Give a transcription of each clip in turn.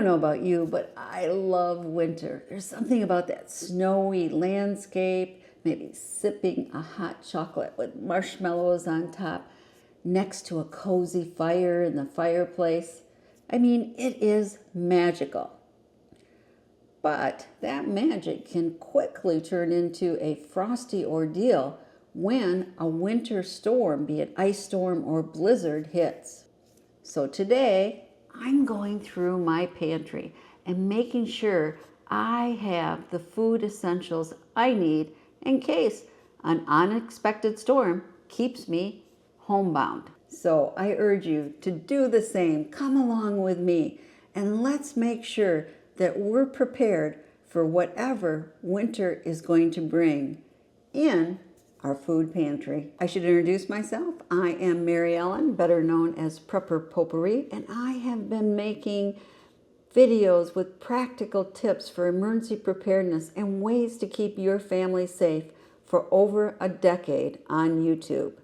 don't know about you, but I love winter. There's something about that snowy landscape, maybe sipping a hot chocolate with marshmallows on top, next to a cozy fire in the fireplace. I mean, it is magical. But that magic can quickly turn into a frosty ordeal when a winter storm, be it ice storm or blizzard, hits. So today, I'm going through my pantry and making sure I have the food essentials I need in case an unexpected storm keeps me homebound. So I urge you to do the same. Come along with me and let's make sure that we're prepared for whatever winter is going to bring in our food pantry. I should introduce myself. I am Mary Ellen, better known as Prepper Potpourri, and I have been making videos with practical tips for emergency preparedness and ways to keep your family safe for over a decade on YouTube.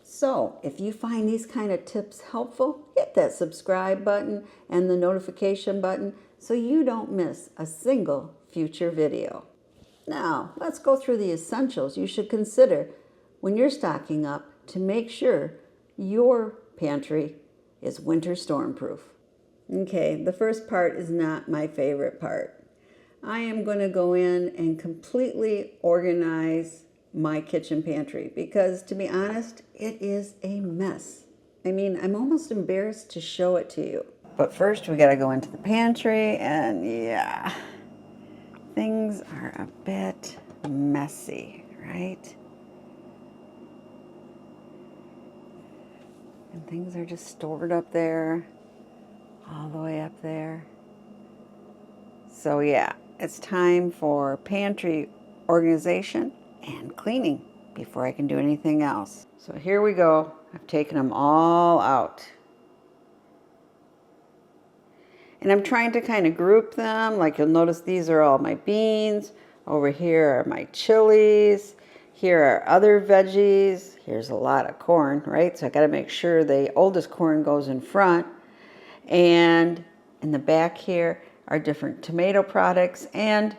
So if you find these kind of tips helpful, hit that subscribe button and the notification button so you don't miss a single future video. Now, let's go through the essentials you should consider when you're stocking up to make sure your pantry is winter storm-proof. Okay, the first part is not my favorite part. I am going to go in and completely organize my kitchen pantry because, to be honest, it is a mess. I mean, I'm almost embarrassed to show it to you. But first, we got to go into the pantry, and yeah, things are a bit messy, right? And things are just stored up there, all the way up there. So yeah, it's time for pantry organization and cleaning before I can do anything else. So here we go. I've taken them all out. And I'm trying to kind of group them. Like you'll notice these are all my beans. Over here are my chilies. Here are other veggies. Here's a lot of corn, right? So I got to make sure the oldest corn goes in front. And in the back here are different tomato products. And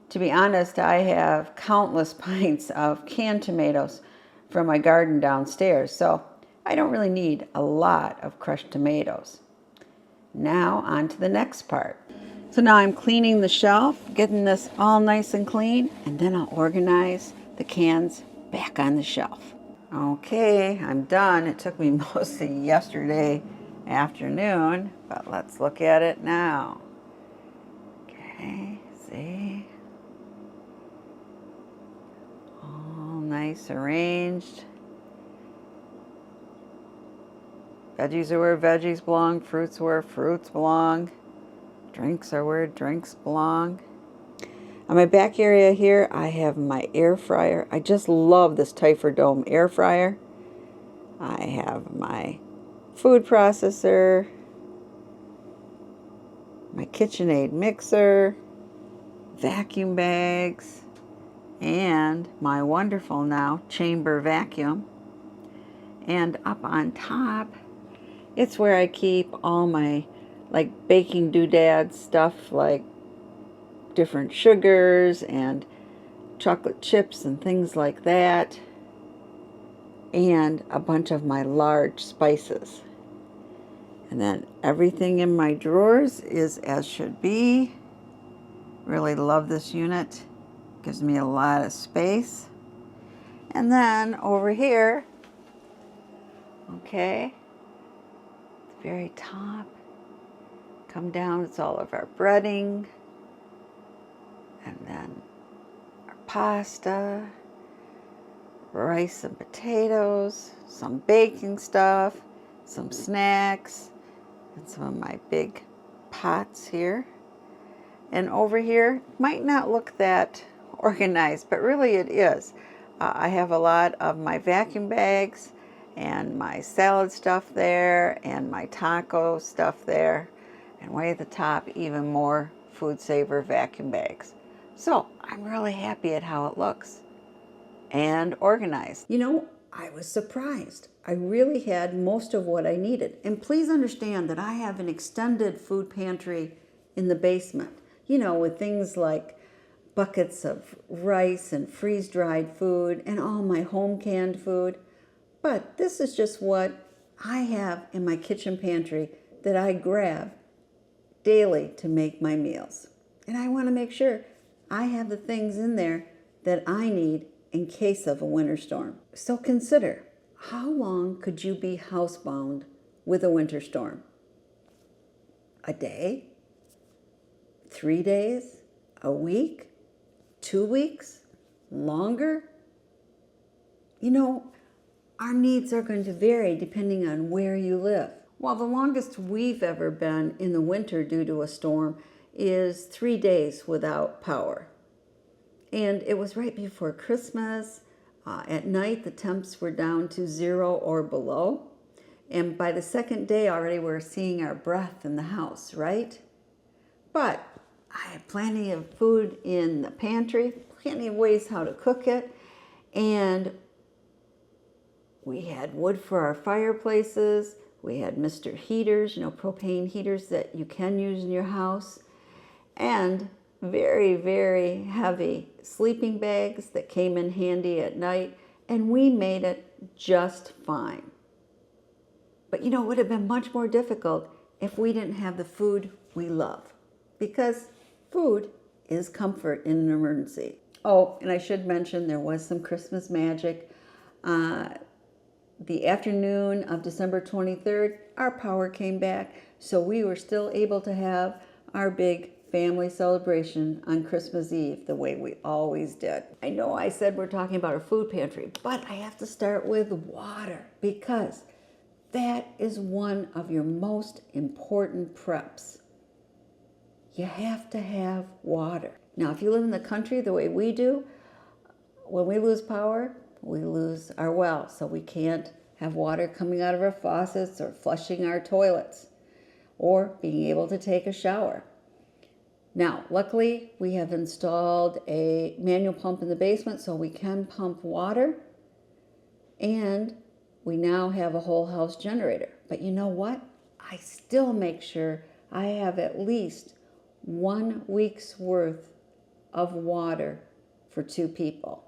to be honest, I have countless pints of canned tomatoes from my garden downstairs. So I don't really need a lot of crushed tomatoes. Now on to the next part. So now I'm cleaning the shelf, getting this all nice and clean, and then I'll organize the cans back on the shelf. Okay, I'm done. It took me most of yesterday afternoon, but let's look at it now. Okay, see? All nice arranged. Veggies are where veggies belong, fruits are where fruits belong, drinks are where drinks belong. On my back area here, I have my air fryer. I just love this Typher Dome air fryer. I have my food processor, my KitchenAid mixer, vacuum bags, and my wonderful now chamber vacuum. And up on top, it's where I keep all my like baking doodad stuff, like different sugars and chocolate chips and things like that, and a bunch of my large spices. And then everything in my drawers is as should be. Really love this unit. Gives me a lot of space. And then over here, okay, the very top, come down, it's all of our breading, and then our pasta, rice and potatoes, some baking stuff, some snacks, and some of my big pots here. And over here, might not look that organized, but really it is. I have a lot of my vacuum bags and my salad stuff there and my taco stuff there, and way at the top even more Food Saver vacuum bags. So I'm really happy at how it looks and organized. You know, I was surprised. I really had most of what I needed. And please understand that I have an extended food pantry in the basement, with things like buckets of rice and freeze-dried food and all my home canned food. But this is just what I have in my kitchen pantry that I grab daily to make my meals. And I want to make sure I have the things in there that I need in case of a winter storm. So consider, how long could you be housebound with a winter storm? A day? 3 days? A week? 2 weeks? Longer? Our needs are going to vary depending on where you live. Well, the longest we've ever been in the winter due to a storm is 3 days without power. And it was right before Christmas. At night, the temps were down to 0 or below. And by the second day already, we're seeing our breath in the house, right? But I had plenty of food in the pantry, plenty of ways how to cook it. And we had wood for our fireplaces. We had Mr. Heaters, propane heaters that you can use in your house. And very, very heavy sleeping bags that came in handy at night. And we made it just fine. But it would have been much more difficult if we didn't have the food we love. Because food is comfort in an emergency. Oh, and I should mention there was some Christmas magic. The afternoon of December 23rd, our power came back, so we were still able to have our big family celebration on Christmas Eve the way we always did. I know I said we're talking about our food pantry, but I have to start with water because that is one of your most important preps. You have to have water. Now, if you live in the country the way we do, when we lose power, we lose our well, so we can't have water coming out of our faucets or flushing our toilets or being able to take a shower. Now, luckily, we have installed a manual pump in the basement so we can pump water, and we now have a whole house generator. But you know what? I still make sure I have at least 1 week's worth of water for 2 people.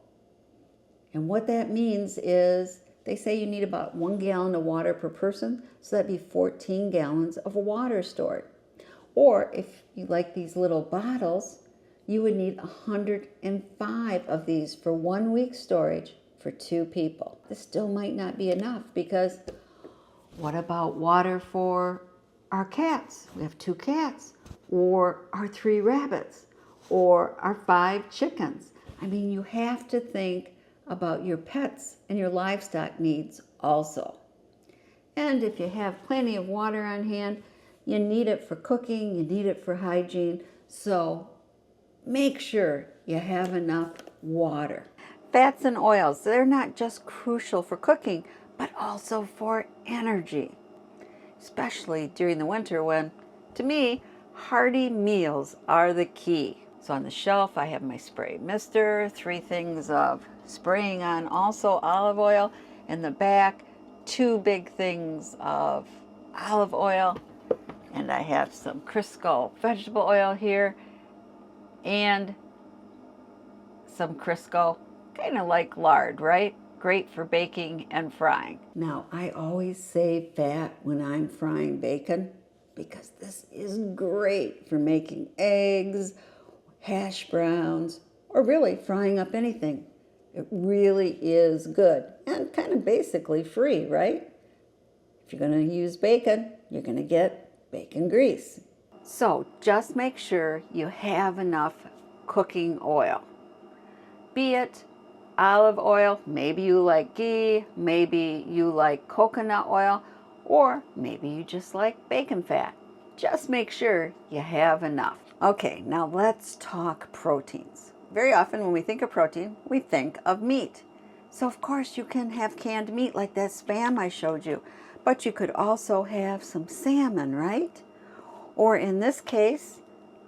And what that means is they say you need about 1 gallon of water per person, so that'd be 14 gallons of water stored. Or if you like these little bottles, you would need 105 of these for 1 week's storage for 2 people. This still might not be enough because what about water for our cats? We have 2 cats, or our 3 rabbits, or our 5 chickens. I mean, you have to think about your pets and your livestock needs also. And if you have plenty of water on hand, you need it for cooking, you need it for hygiene, so make sure you have enough water. Fats and oils, they're not just crucial for cooking, but also for energy, especially during the winter when, to me, hearty meals are the key. So on the shelf, I have my spray mister, 3 things of spraying on, also olive oil. In the back, 2 big things of olive oil. And I have some Crisco vegetable oil here and some Crisco, kind of like lard, right? Great for baking and frying. Now, I always save fat when I'm frying bacon because this is great for making eggs, hash browns, or really frying up anything. It really is good and kind of basically free, right? If you're going to use bacon, you're going to get bacon grease. So just make sure you have enough cooking oil. Be it olive oil, maybe you like ghee, maybe you like coconut oil, or maybe you just like bacon fat. Just make sure you have enough. Okay, now let's talk proteins. Very often when we think of protein, we think of meat. So of course you can have canned meat like that Spam I showed you, but you could also have some salmon, right? Or in this case,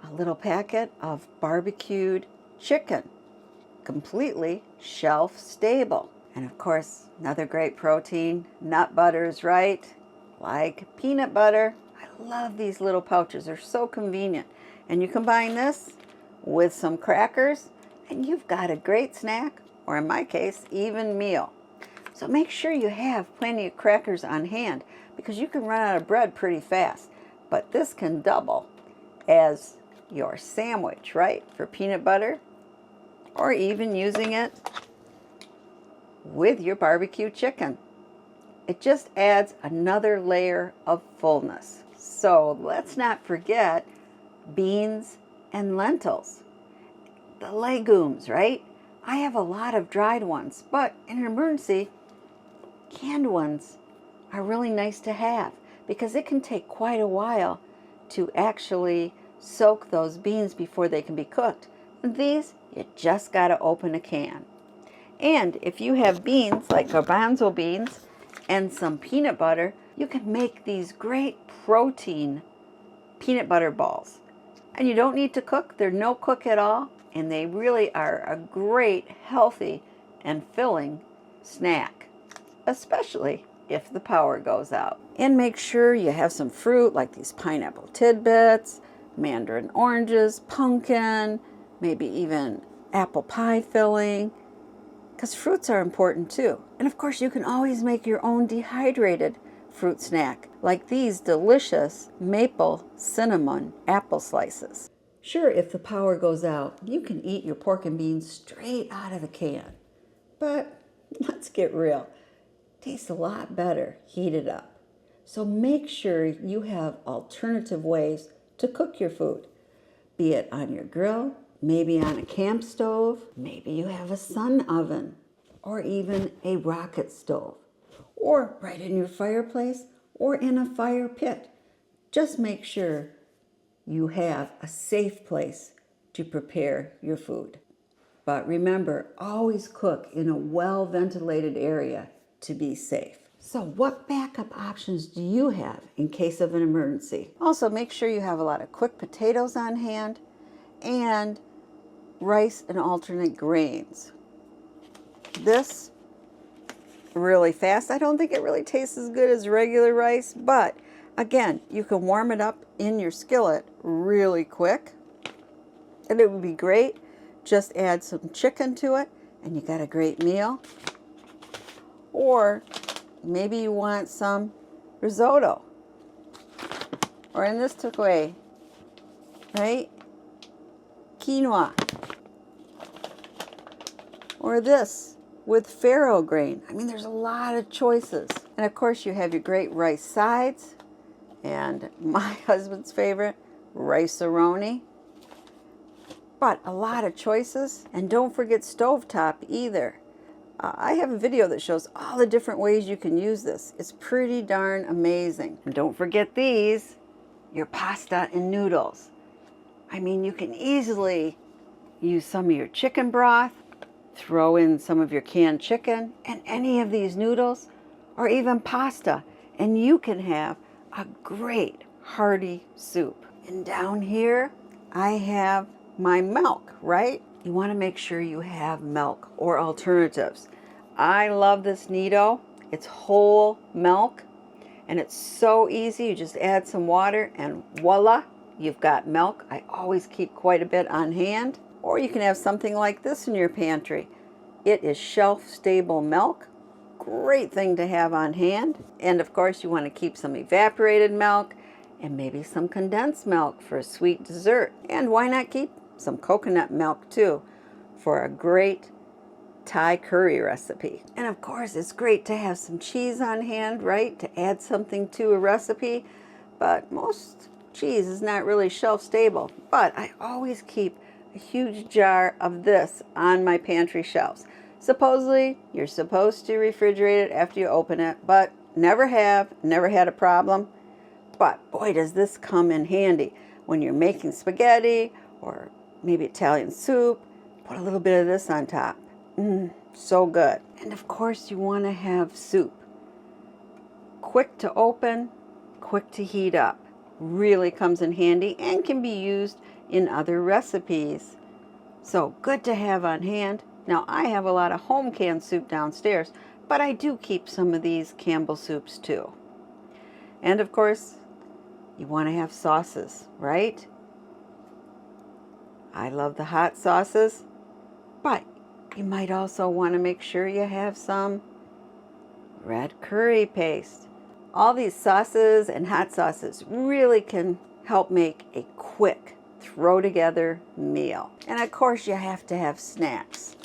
a little packet of barbecued chicken, completely shelf stable. And of course, another great protein, nut butters, right? Like peanut butter I love these little pouches. They're so convenient. And you combine this with some crackers, and you've got a great snack, or in my case, even meal. So make sure you have plenty of crackers on hand, because you can run out of bread pretty fast. But this can double as your sandwich, right? For peanut butter, or even using it with your barbecue chicken. It just adds another layer of fullness. So let's not forget beans and lentils. The legumes, right? I have a lot of dried ones, but in an emergency, canned ones are really nice to have because it can take quite a while to actually soak those beans before they can be cooked. And these, you just gotta open a can. And if you have beans, like garbanzo beans, and some peanut butter, you can make these great protein peanut butter balls. And you don't need to cook, they're no cook at all, and they really are a great, healthy, and filling snack, especially if the power goes out. And make sure you have some fruit like these pineapple tidbits, mandarin oranges, pumpkin, maybe even apple pie filling, because fruits are important too. And of course, you can always make your own dehydrated fruit snack, like these delicious maple cinnamon apple slices. Sure, if the power goes out, you can eat your pork and beans straight out of the can. But let's get real. Tastes a lot better heated up. So make sure you have alternative ways to cook your food, be it on your grill, maybe on a camp stove, maybe you have a sun oven, or even a rocket stove, or right in your fireplace, or in a fire pit. Just make sure you have a safe place to prepare your food. But remember, always cook in a well-ventilated area to be safe. So what backup options do you have in case of an emergency? Also, make sure you have a lot of quick potatoes on hand and rice and alternate grains. This really fast. I don't think it really tastes as good as regular rice, but again, you can warm it up in your skillet really quick, and it would be great. Just add some chicken to it, and you got a great meal. Or maybe you want some risotto, or in this way, right? Quinoa, or this with farro grain. I mean, there's a lot of choices. And of course, you have your great rice sides, and my husband's favorite, rice-a-roni. But a lot of choices. And don't forget stovetop either. I have a video that shows all the different ways you can use this. It's pretty darn amazing. And don't forget these, your pasta and noodles. I mean, you can easily use some of your chicken broth, throw in some of your canned chicken and any of these noodles, or even pasta, and you can have a great hearty soup. And down here, I have my milk, right? You want to make sure you have milk or alternatives. I love this Nido. It's whole milk, and it's so easy. You just add some water, and voila, you've got milk. I always keep quite a bit on hand. Or you can have something like this in your pantry. It is shelf-stable milk. Great thing to have on hand. And of course, you want to keep some evaporated milk and maybe some condensed milk for a sweet dessert. And why not keep some coconut milk too for a great Thai curry recipe. And of course, it's great to have some cheese on hand, right? To add something to a recipe. But most cheese is not really shelf-stable. But I always keep a huge jar of this on my pantry shelves. Supposedly, you're supposed to refrigerate it after you open it, but never had a problem. But boy, does this come in handy when you're making spaghetti or maybe Italian soup. Put a little bit of this on top. So good. And of course, you want to have soup. Quick to open, quick to heat up. Really comes in handy and can be used in other recipes. So good to have on hand. Now, I have a lot of home canned soup downstairs, but I do keep some of these Campbell soups too. And of course, you want to have sauces, right? I love the hot sauces, but you might also want to make sure you have some red curry paste. All these sauces and hot sauces really can help make a quick throw together meal. And of course you have to have snacks.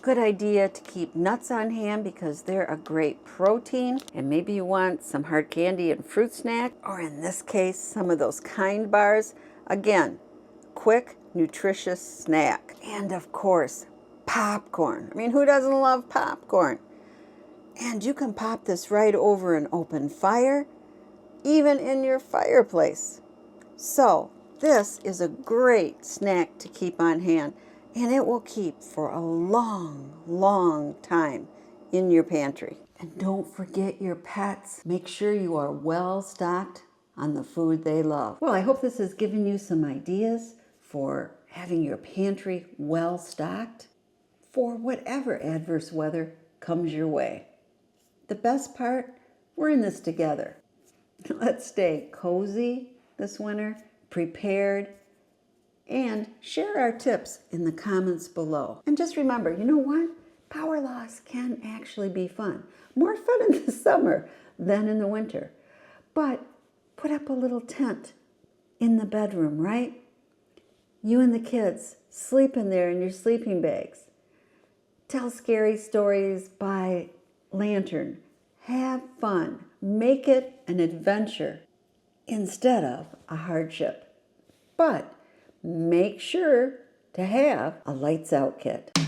Good idea to keep nuts on hand because they're a great protein. And maybe you want some hard candy and fruit snack, or in this case, some of those Kind bars. Again, quick, nutritious snack. And of course, popcorn. I mean, who doesn't love popcorn? And you can pop this right over an open fire, even in your fireplace. So this is a great snack to keep on hand, and it will keep for a long, long time in your pantry. And don't forget your pets. Make sure you are well stocked on the food they love. Well, I hope this has given you some ideas for having your pantry well stocked for whatever adverse weather comes your way. The best part, we're in this together. Let's stay cozy this winter, prepared, and share our tips in the comments below. And just remember, you know what? Power loss can actually be fun. More fun in the summer than in the winter. But put up a little tent in the bedroom, right? You and the kids sleep in there in your sleeping bags. Tell scary stories by lantern. Have fun. Make it an adventure instead of a hardship. But make sure to have a lights out kit.